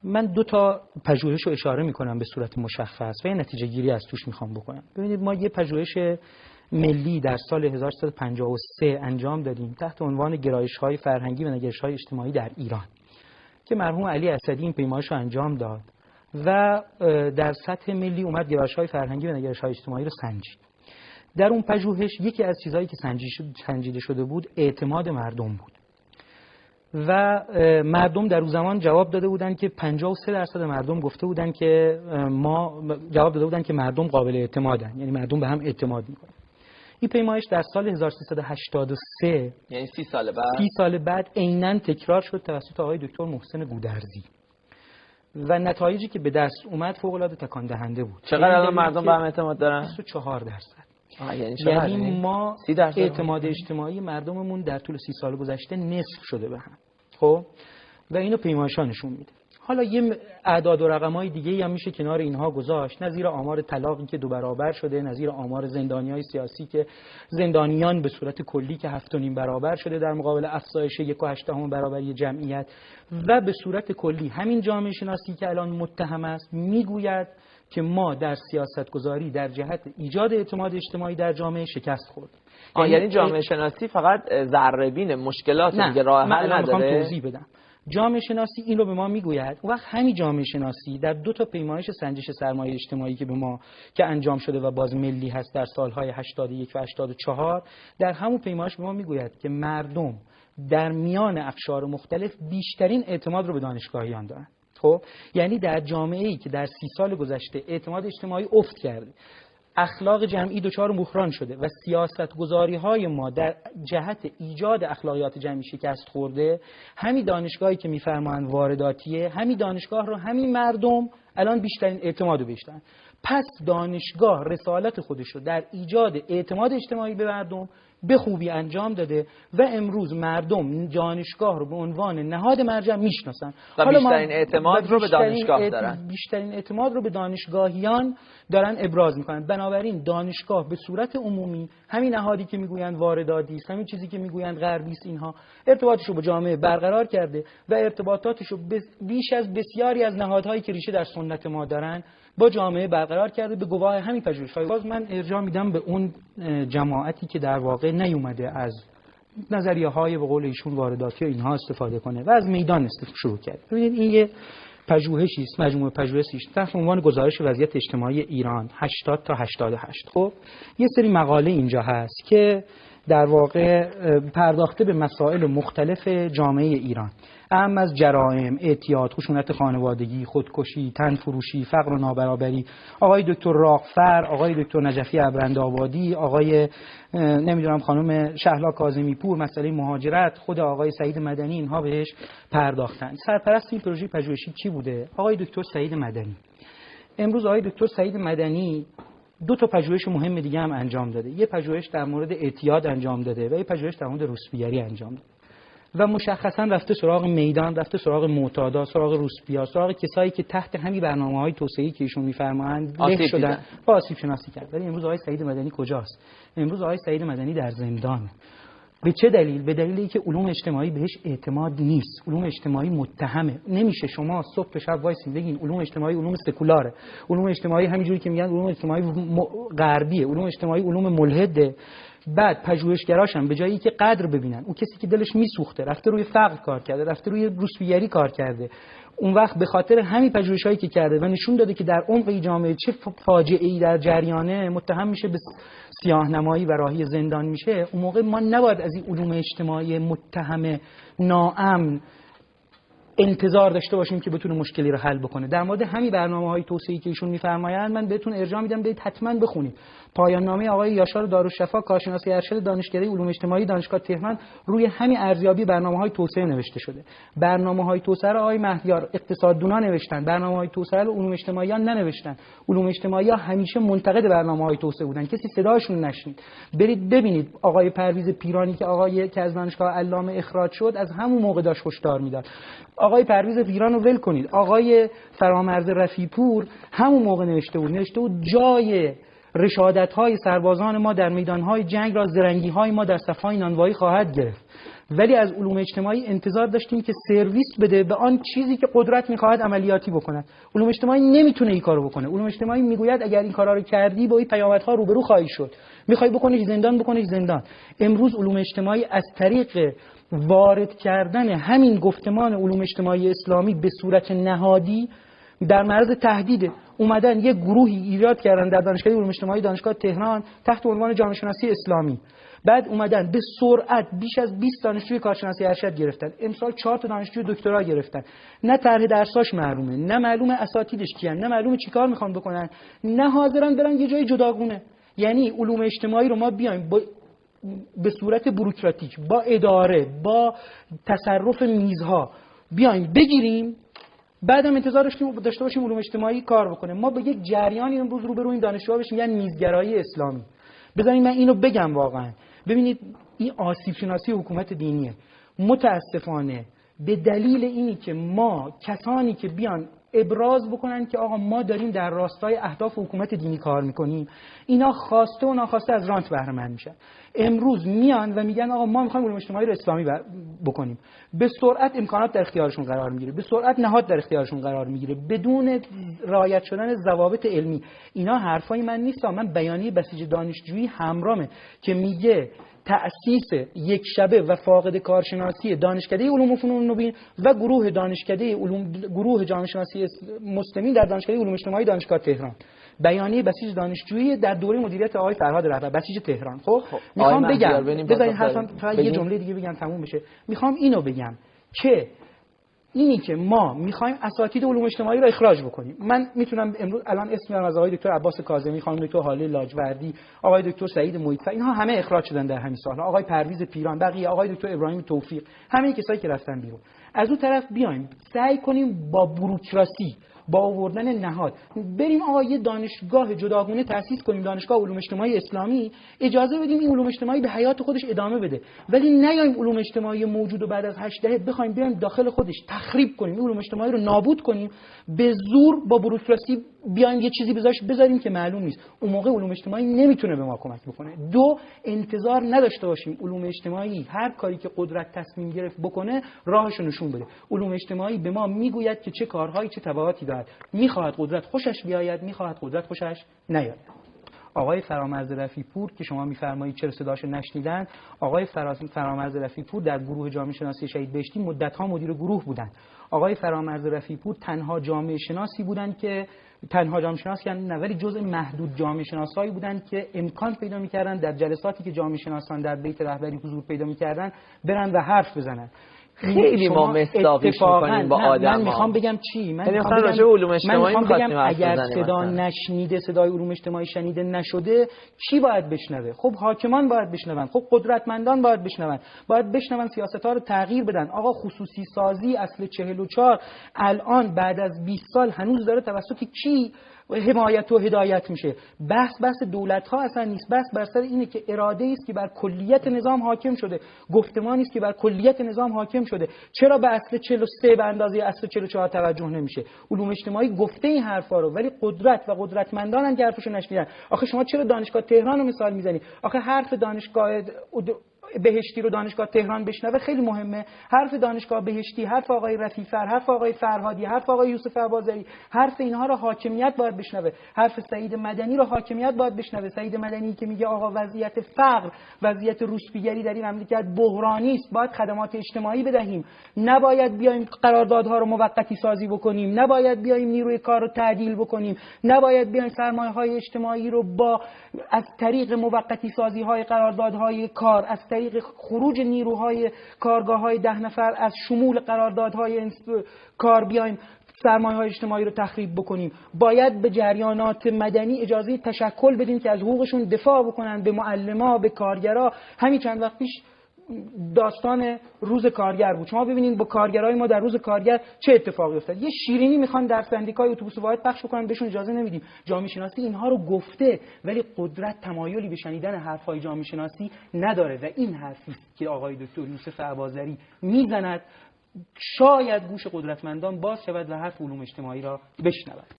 من دو تا پژوهش رو اشاره میکنم به صورت مشخص و یه نتیجه گیری از توش میخوام بکنم. ببینید ما یه پژوهش ملی در سال 1353 انجام دادیم تحت عنوان گرایش‌های فرهنگی و نگرش‌های اجتماعی در ایران که مرحوم علی اسدی این پیمایش رو انجام داد و در سطح ملی اومد گرایش‌های فرهنگی و نگرش‌های اجتماعی رو سنجید. در اون پژوهش یکی از چیزهایی که سنجیده شده بود اعتماد مردم بود و مردم در اون زمان جواب داده بودن که 53% مردم گفته بودن که مردم قابل اعتمادن، یعنی مردم به هم اعتماد میکنن. این پیمایش در سال 1383 یعنی 30 سال بعد عیناً تکرار شد توسط آقای دکتر محسن گودرزی و نتایجی که به دست اومد فوق العاده تکان دهنده بود. چقدر الان مردم به هم اعتماد دارن؟ 24%. یعنی ما اعتماد اجتماعی مردممون در طول 30 سال گذشته نصف شده به هم. خب و اینو پیمایش‌ها نشون میده. حالا یه اعداد و رقم‌های دیگه‌ای هم میشه کنار اینها گذاشت، نظیر آمار طلاقی که 2 برابر شده، نظیر آمار زندانیای سیاسی که زندانیان به صورت کلی که 7.5 برابر شده در مقابل افزایش 1.8 برابری جمعیت و به صورت کلی همین جامعه شناسی که الان متهم است میگوید که ما در سیاستگذاری در جهت ایجاد اعتماد اجتماعی در جامعه شکست خوردیم. یعنی جامعه شناسی فقط ذره‌بین مشکلات دیگه راه حل نداره؟ من میخوام توضیح بدم. جامعه شناسی این رو به ما میگوید. اون وقت همین جامعه شناسی در 2 تا پیمایش سنجش سرمایه اجتماعی که انجام شده و باز ملی هست در سالهای 81 و 84 در همون پیمایش به ما میگوید که مردم در میان اقشار مختلف بیشترین اعتماد رو به دانشگاهیان دارن. خب یعنی در جامعه‌ای که در 30 سال گذشته اعتماد اجتماعی افت کرده، اخلاق جمعی دچار بحران شده و سیاستگذاری‌های ما در جهت ایجاد اخلاقیات جمعی شکست خورده، همین دانشگاهی که می‌فرمایند وارداتیه، همین دانشگاه رو همین مردم الان بیشترین اعتماد رو بیشترن. پس دانشگاه رسالت خودش رو در ایجاد اعتماد اجتماعی به مردم به خوبی انجام داده و امروز مردم دانشگاه رو به عنوان نهاد مرجع میشناسن و بیشترین اعتماد رو به دانشگاه دارن. بیشترین اعتماد رو به دانشگاهیان دارن ابراز میکنن. بنابراین دانشگاه به صورت عمومی همین نهادی که میگویند وارداتی است، همین چیزی که میگویند غربی است، اینها ارتباطش رو با جامعه برقرار کرده و ارتباطاتش رو بیش از بسیاری از نهادهایی که ریشه در سنت ما دارن با جامعه برقرار کرده. به گواه همین پژوهش‌های باز من ارجاع میدم به اون جماعتی که در واقع نیومده از نظریه‌های به قول ایشون وارداتی و اینها استفاده کنه و از میدان شروع کرد. ببینید این یه پژوهشی است، مجموعه پژوهشی است تحت عنوان گزارش وضعیت اجتماعی ایران 80 تا 88. خب یه سری مقاله اینجا هست که در واقع پرداخته به مسائل مختلف جامعه ایران، اهم از جرائم، اعتیاد، خشونت خانوادگی، خودکشی، تنفروشی، فقر و نابرابری. آقای دکتر راغفر، آقای دکتر نجفی ابرندآبادی، آقای نمیدونم خانم شهلا کاظمی پور، مسئله مهاجرت، خود آقای سعید مدنی، اینها بهش پرداختن. سرپرست این پروژه پژوهشی کی بوده؟ آقای دکتر سعید مدنی. امروز آقای دکتر سعید مدنی 2 تا پژوهش مهم دیگه هم انجام داده. یه پژوهش در مورد اعتیاد انجام داده و یه پژوهش در مورد روسپیگری انجام داده. و مشخصا رفته سراغ میدان، رفته سراغ معتادا، سراغ روسپیا، سراغ کسایی که تحت همین برنامه‌های توسعه‌ای که ایشون می‌فرمایند له شدن، آسیب شناسی کرد. ولی امروز آقای سعید مدنی کجاست؟ امروز آقای سعید مدنی در زندانه. به چه دلیل؟ به دلیلی که علوم اجتماعی بهش اعتماد نیست. علوم اجتماعی متهمه. نمیشه شما صبح تا شب وایسین بگین علوم اجتماعی علوم سکولاره، علوم اجتماعی همینجوری که میگن علوم اجتماعی غربیه، علوم اجتماعی علوم ملحده. بعد پژوهشگراش هم به جایی که قدر ببینن اون کسی که دلش میسوخته، رفته روی فقر کار کرده، رفته روی روسپیگری کار کرده، اون وقت به خاطر همین پژوهشایی که کرده و نشون داده که در عمق جامعه چه فاجعه‌ای در جریانه، متهم میشه به سیاه‌نمایی و راهی زندان میشه. اون موقع ما نباید از این علوم اجتماعی متهم ناامن انتظار داشته باشیم که بتونه مشکلی رو حل بکنه. در مورد همین برنامه‌های توسعه‌ای که ایشون می‌فرمایند من بهتون ارجاع میدم، برید حتما بخونید. پایان نامه آقای یاشار دارالشفا، کارشناس ارشد دانشکده علوم اجتماعی دانشگاه تهران روی همین ارزیابی برنامه‌های توسعه نوشته شده. برنامه‌های توسعه رو آقای مهدیار اقتصاددونا نوشتن، برنامه‌های توسعه رو علوم اجتماعیان ننوشتن. علوم اجتماعی‌ها همیشه منتقد برنامه‌های توسعه بودن، کسی صداشون نشنید. برید ببینید آقای پرویز پیرانی که از دانشگاه علامه اخراج شد، از همون موقع داشت هشدار میداد. آقای پرویز پیران رو ول کنید. آقای فرامرز رفیعپور همون موقع نوشته بود جای رشادت‌های سربازان ما در میدان‌های جنگ را زرنگی‌های ما در صف‌های نانوایی خواهد گرفت. ولی از علوم اجتماعی انتظار داشتیم که سرویس بده به آن چیزی که قدرت می‌خواهد عملیاتی بکند. علوم اجتماعی نمیتونه این کارو بکنه. علوم اجتماعی میگوید اگر این کارا رو کردی با این پیامدها روبرو خواهی شد. می‌خوای بکنیش زندان، بکنیش زندان. امروز علوم اجتماعی از طریق وارد کردن همین گفتمان علوم اجتماعی اسلامی به صورت نهادی در معرض تهدید اومدن یک گروهی ایجاد کردن در دانشگاه علوم اجتماعی دانشگاه تهران تحت عنوان جامعه شناسی اسلامی. بعد اومدن به سرعت بیش از 20 دانشجوی کارشناسی ارشد گرفتن. امسال 4 تا دانشجوی دکترا گرفتن. نه طرح درساش معلومه، نه معلومه اساتیدش کیان، نه معلومه چیکار میخوان بکنن، نه حاضرن برن یه جای جداگونه. یعنی علوم اجتماعی رو ما بیایم به صورت بوروکراتیک با اداره با تصرف میزها بیایم بگیریم، بعدم انتظار داشته باشیم علوم اجتماعی کار بکنه. ما به یک جریانی امروز روبرویم دانشجوها بشیم، یعنی میزگرایی اسلامی. بذارید من اینو بگم واقعا. ببینید این آسیب شناسی حکومت دینیه. متاسفانه به دلیل اینی که ما کسانی که بیان ابراز بکنن که آقا ما داریم در راستای اهداف حکومت دینی کار میکنیم، اینا خواسته و ناخواسته از رانت بهره مند میشن. امروز میان و میگن آقا ما میخوایم علوم اجتماعی رو اسلامی بکنیم. به سرعت امکانات در اختیارشون قرار میگیره، به سرعت نهاد در اختیارشون قرار میگیره بدون رعایت شدن ضوابط علمی. اینا حرفای من نیست، من بیانیه بسیج دانشجویی همرامه که میگه تأسیس یک شبه و فاقد کارشناسی دانشکده علوم و فنون نوین و گروه جامعه شناسی مسلمین در دانشکده علوم اجتماعی دانشگاه تهران. بیانیه بسیج دانشجویی در دوره مدیریت آقای فرهاد رهبر بسیج تهران. خب میخوام بگم، بذارید حرفم فقط یه جمله دیگه بگم تموم بشه. میخوام اینو بگم که اینی که ما میخوایم اساتید علوم اجتماعی رو اخراج بکنیم. من میتونم امروز الان اسم میارم از آقای دکتر عباس کاظمی، خانم دکتر هاله لاجوردی، آقای دکتر سعید محیط‌فر، اینها همه اخراج شدن در همین سال‌ها. آقای پرویز پیران، بقیه، آقای دکتر ابراهیم توفیق، همه کسایی که رفتن بیرون. از اون طرف بیایم سعی کنیم با بوروکراسی، با آوردن نهاد بریم آقا یه دانشگاه جداگونه تأسیس کنیم، دانشگاه علوم اجتماعی اسلامی، اجازه بدیم این علوم اجتماعی به حیات خودش ادامه بده، ولی نیایم علوم اجتماعی موجود و بعد از 8 دهه بخوایم بیایم داخل خودش تخریب کنیم، علوم اجتماعی رو نابود کنیم، به زور با بوروکراسی بیایم یه چیزی بذاریم که معلوم نیست. اون موقع علوم اجتماعی نمیتونه به ما کمک بکنه. دو، انتظار نداشته باشیم علوم اجتماعی هر کاری که قدرت تصمیم گرفت بکنه راهش رو نشون بده. علوم اجتماعی به ما میگوید که چه کارهایی چه تبعاتی دارد. میخواهد قدرت خوشش بیاید، میخواهد قدرت خوشش نیاید. آقای فرامرز رفیع‌پور که شما میفرمایید چرا صداشو نشنیدن، آقای فرامرز رفیع‌پور در گروه جامعه شناسی شهید بهشتی مدت‌ها مدیر گروه بودند. آقای فرامرز رفیع‌پور تنها جامعه شناسی بودند که نه، ولی جزء محدود جامعه شناسایی بودند که امکان پیدا می‌کردن در جلساتی که جامعه شناسان در بیت رهبری حضور پیدا می‌کردن برن و حرف بزنن. خیلی ما مصداقیش می‌کنیم با آدم‌ها. من میخوام بگم چی؟ من میخوام بگم اگر صدا نشنیده، صدای علوم اجتماعی شنیده نشده، کی باید بشنوه؟ خب حاکمان باید بشنون، خب قدرتمندان باید بشنون، باید بشنون سیاست‌ها رو تغییر بدن. آقا خصوصی سازی اصل 44 الان بعد از 20 سال هنوز داره توسط کی حمایت و هدایت میشه؟ بحث دولت‌ها اصلا نیست، بحث بر اینه که اراده است که بر کلیت نظام حاکم شده، گفتمانی است که بر کلیت نظام حاکم شده. چرا به اصل 43 به اندازه اصل 44 توجه نمیشه؟ علوم اجتماعی گفته این حرفا رو، ولی قدرت و قدرتمندان که حرفشو نشنیدن. آخه شما چرا دانشگاه تهران رو مثال میزنید؟ آخه حرف دانشگاه بهشتی رو دانشگاه تهران بشنوه خیلی مهمه. حرف دانشگاه بهشتی، حرف آقای رفیع‌فر، حرف آقای فرهادی، حرف آقای یوسف اباظری، حرف اینها رو حاکمیت باید بشنوه. حرف سعید مدنی رو حاکمیت باید بشنوه. سعید مدنی که میگه آقا وضعیت فقر، وضعیت روسپیگری در این مملکت بحرانی است، باید خدمات اجتماعی بدهیم، نباید بیایم قراردادها رو موقتی سازی بکنیم، نباید بیایم نیروی کار رو تعدیل بکنیم، نباید بیایم سرمایه‌های اجتماعی رو از طریق موقتی سازی‌های قراردادهای کار، از طریق خروج نیروهای کارگاه‌های 10 نفر از شمول قراردادهای کار بیایم سرمایه‌های اجتماعی رو تخریب بکنیم. باید به جریانات مدنی اجازه تشکل بدیم که از حقوقشون دفاع بکنن، به معلما، به کارگرا. همین چند وقت پیش داستان روز کارگر بود. شما ببینید با کارگرای ما در روز کارگر چه اتفاقی افتاد. یه شیرینی میخوان در سندیکای اتوبوس واحد پخش بکنن، بهشون اجازه نمیدیم. جامعه شناسی اینها رو گفته، ولی قدرت تمایلی به شنیدن حرفای جامعه شناسی نداره و این حرفی که آقای دکتر یوسف اباظری میزند شاید گوش قدرتمندان باز شود و حرف علوم اجتماعی را بشنود.